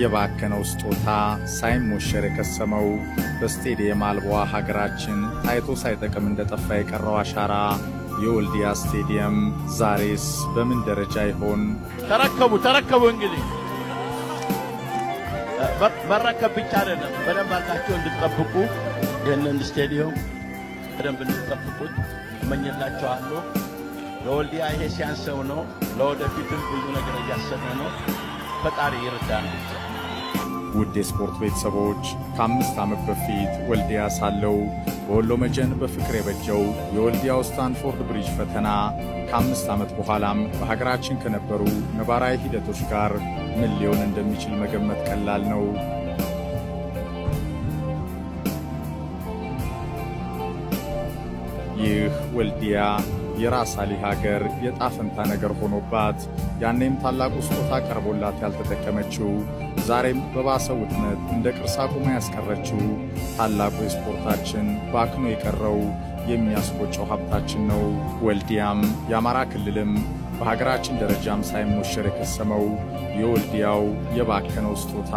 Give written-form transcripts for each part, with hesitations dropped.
የባከነው ስጦታ ሳይሞሸር የከሰመው በስቴዲየም አልባዋ ሀገራችን ታይቶ ሳይጠቅም እንደጠፋ የቀረው አሻራ የወልዲያ ስቴዲየም ዛሬስ በምን ደረጃ ይሆን? ተረከቡ እንግዲህ መረከብ ብቻ አይደለም፣ በደንብ አድርጋችሁ እንድትጠብቁ ይህንን ስቴዲየም በደንብ እንድትጠብቁት እመኝላችኋለሁ። ለወልዲያ ይሄ ሲያንሰው ነው። ለወደፊትም ብዙ ነገር እያሰበ ነው። ፈጣሪ ይርዳን። ውድ የስፖርት ቤተሰቦች ከ5 ዓመት በፊት ወልዲያ ሳለው በወሎ መጀን በፍቅር የበጀው የወልዲያው ስታንፎርድ ብሪጅ ፈተና ከ5 ዓመት በኋላም በሀገራችን ከነበሩ ነባራዊ ሂደቶች ጋር ምን ሊሆን እንደሚችል መገመት ቀላል ነው። ይህ ወልዲያ የራስ አሊ ሀገር የጣፈንታ ነገር ሆኖባት ያኔም ታላቁ ስጦታ ቀርቦላት ያልተጠቀመችው ዛሬም በባሰ ውድመት እንደ ቅርስ አቁማ ያስቀረችው ታላቁ የስፖርታችን ባክኖ የቀረው የሚያስቆጨው ሀብታችን ነው። ወልዲያም የአማራ ክልልም በሀገራችን ደረጃም ሳይሞሸር የከሰመው የወልዲያው የባከነው ስጦታ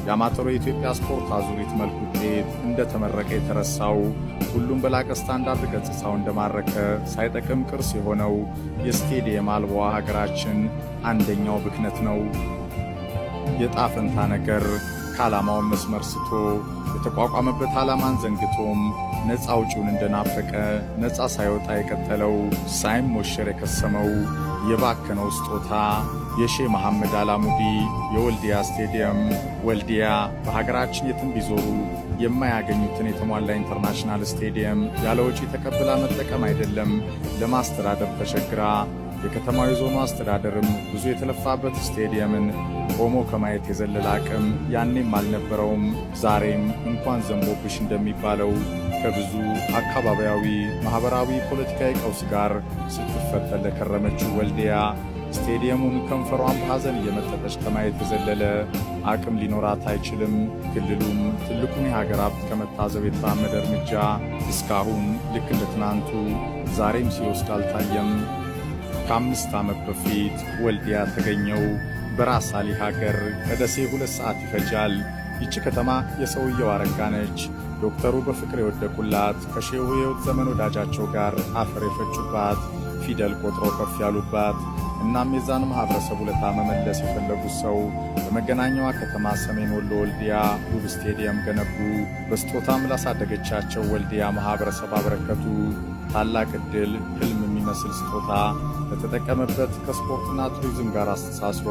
የአማተሩ የኢትዮጵያ ስፖርት አዙሪት መልክ ውጤት እንደተመረቀ የተረሳው ሁሉም በላቀ ስታንዳርድ ገጽታው እንደማረከ ሳይጠቅም ቅርስ የሆነው የስቴዲየም አልባዋ ሀገራችን አንደኛው ብክነት ነው። የጣፈንታ ነገር ከዓላማውን መስመር ስቶ የተቋቋመበት ዓላማን ዘንግቶም ነፃ አውጪውን እንደናፈቀ ነፃ ሳይወጣ የቀጠለው ሳይሞሸር የከሰመው የባከነው ስጦታ የሼህ መሐመድ አላሙዲ የወልዲያ ስቴዲየም። ወልዲያ በሀገራችን የትም ቢዞሩ የማያገኙትን የተሟላ ኢንተርናሽናል ስቴዲየም ያለ ወጪ ተቀብላ መጠቀም አይደለም ለማስተዳደር ተቸግራ የከተማው የዞኑ አስተዳደርም ብዙ የተለፋበት ስቴዲየምን ቆሞ ከማየት የዘለለ አቅም ያኔም አልነበረውም። ዛሬም እንኳን ዘንቦብሽ እንደሚባለው ከብዙ አካባቢያዊ፣ ማህበራዊ፣ ፖለቲካዊ ቀውስ ጋር ስትፈተል ለከረመችው ወልዲያ ስቴዲየሙን ከንፈሯን በሐዘን እየመጠጠች ከማየት የዘለለ አቅም ሊኖራት አይችልም። ክልሉም ትልቁን የሀገር ሀብት ከመታዘብ የተራመደ እርምጃ እስካሁን ልክ እንደ ትናንቱ ዛሬም ሲወስድ አልታየም። ከ5 ዓመት በፊት ወልዲያ ተገኘው በራስ አሊ ሀገር ከደሴ 2 ሰዓት ይፈጃል። ይቺ ከተማ የሰውየው አረጋ ነች። ዶክተሩ በፍቅር የወደቁላት ከሼሁ የሕይወት ዘመን ወዳጃቸው ጋር አፈር የፈጩባት ፊደል ቆጥሮ ከፍ ያሉባት እናም የዛን ማህበረሰብ ውለታ መመለስ የፈለጉት ሰው በመገናኛዋ ከተማ ሰሜን ወሎ ወልዲያ ውብ ስቴዲየም ገነቡ። በስጦታም ላሳደገቻቸው ወልዲያ ማህበረሰብ አበረከቱ። ታላቅ ዕድል፣ ሕልም የሚመስል ስጦታ ለተጠቀመበት ከስፖርትና ቱሪዝም ጋር አስተሳስሮ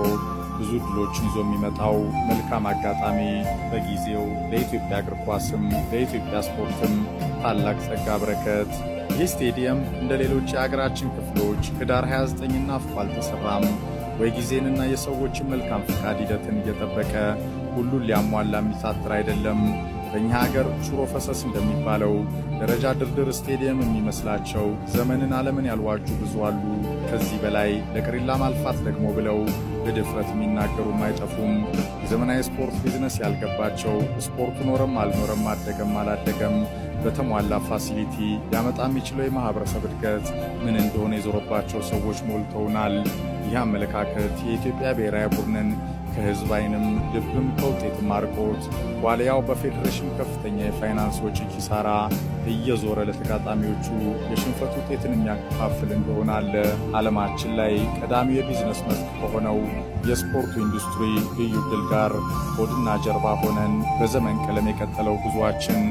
ብዙ ድሎችን ይዞ የሚመጣው መልካም አጋጣሚ በጊዜው ለኢትዮጵያ እግር ኳስም ለኢትዮጵያ ስፖርትም ታላቅ ጸጋ በረከት። ይህ ስቴዲየም እንደ ሌሎች የአገራችን ክፍሎች ህዳር 29 ናፍቆ አልተሰራም ወይ ጊዜንና የሰዎችን መልካም ፍቃድ ሂደትን እየጠበቀ ሁሉን ሊያሟላ የሚታትር አይደለም። በእኛ ሀገር ሹሮ ፈሰስ እንደሚባለው ደረጃ ድርድር ስቴዲየም የሚመስላቸው ዘመንን ዓለምን ያልዋጁ ብዙ አሉ። ከዚህ በላይ ለቅሪላ ማልፋት ደግሞ ብለው በድፍረት የሚናገሩም አይጠፉም። የዘመናዊ ስፖርት ቢዝነስ ያልገባቸው ስፖርቱ ኖረም አልኖረም አደገም አላደገም በተሟላ ፋሲሊቲ ያመጣ የሚችለው የማህበረሰብ እድገት ምን እንደሆነ የዞረባቸው ሰዎች ሞልተውናል። ይህ አመለካከት የኢትዮጵያ ብሔራዊ ቡድንን ከህዝብ ዓይንም ልብም ከውጤትም አርቆት ዋልያው በፌዴሬሽን ከፍተኛ የፋይናንስ ወጪ ኪሳራ እየዞረ ለተጋጣሚዎቹ የሽንፈት ውጤትን የሚያከፋፍል እንደሆነ አለ። ዓለማችን ላይ ቀዳሚው የቢዝነስ መስክ ከሆነው የስፖርቱ ኢንዱስትሪ ልዩ ዕድል ጋር ሆድና ጀርባ ሆነን በዘመን ቀለም የቀጠለው ጉዞአችን